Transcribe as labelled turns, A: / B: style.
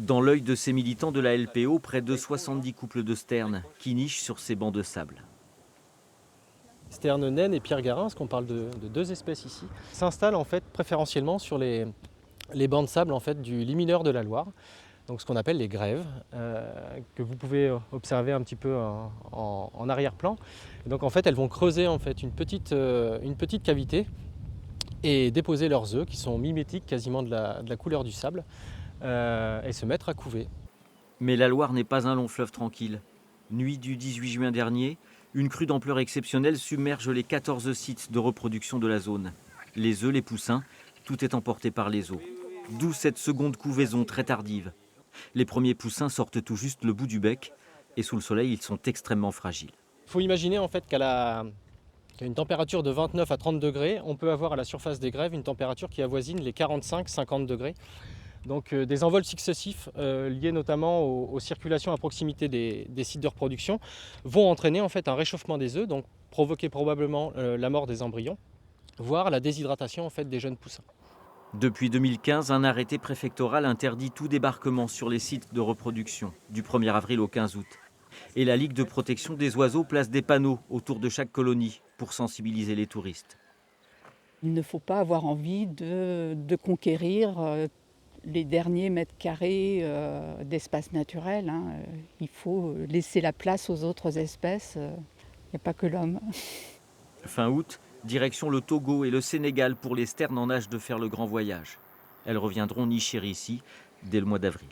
A: Dans l'œil de ces militants de la LPO, près de 70 couples de sternes qui nichent sur ces bancs de sable.
B: Sterne naine et pierre garin, parce qu'on parle de deux espèces ici, s'installent en fait préférentiellement sur les bancs de sable en fait, du lit mineur de la Loire, donc ce qu'on appelle les grèves, que vous pouvez observer un petit peu en arrière-plan. Et donc en fait, elles vont creuser en fait, une petite cavité et déposer leurs œufs qui sont mimétiques quasiment de la couleur du sable et se mettre à couver.
A: Mais la Loire n'est pas un long fleuve tranquille. Nuit du 18 juin dernier, une crue d'ampleur exceptionnelle submerge les 14 sites de reproduction de la zone. Les œufs, les poussins, tout est emporté par les eaux. D'où cette seconde couvaison très tardive. Les premiers poussins sortent tout juste le bout du bec et sous le soleil, ils sont extrêmement fragiles.
B: Il faut imaginer en fait qu'à une température de 29 à 30 degrés, on peut avoir à la surface des grèves une température qui avoisine les 45-50 degrés. Donc des envols successifs liés notamment aux circulations à proximité des sites de reproduction vont entraîner en fait un réchauffement des œufs, donc provoquer probablement la mort des embryons, voire la déshydratation en fait des jeunes poussins.
A: Depuis 2015, un arrêté préfectoral interdit tout débarquement sur les sites de reproduction, du 1er avril au 15 août. Et la Ligue de protection des oiseaux place des panneaux autour de chaque colonie pour sensibiliser les touristes.
C: Il ne faut pas avoir envie de conquérir les derniers mètres carrés d'espace naturel. Il faut laisser la place aux autres espèces. Il n'y a pas que l'homme.
A: Fin août, direction le Togo et le Sénégal pour les sternes en âge de faire le grand voyage. Elles reviendront nicher ici dès le mois d'avril.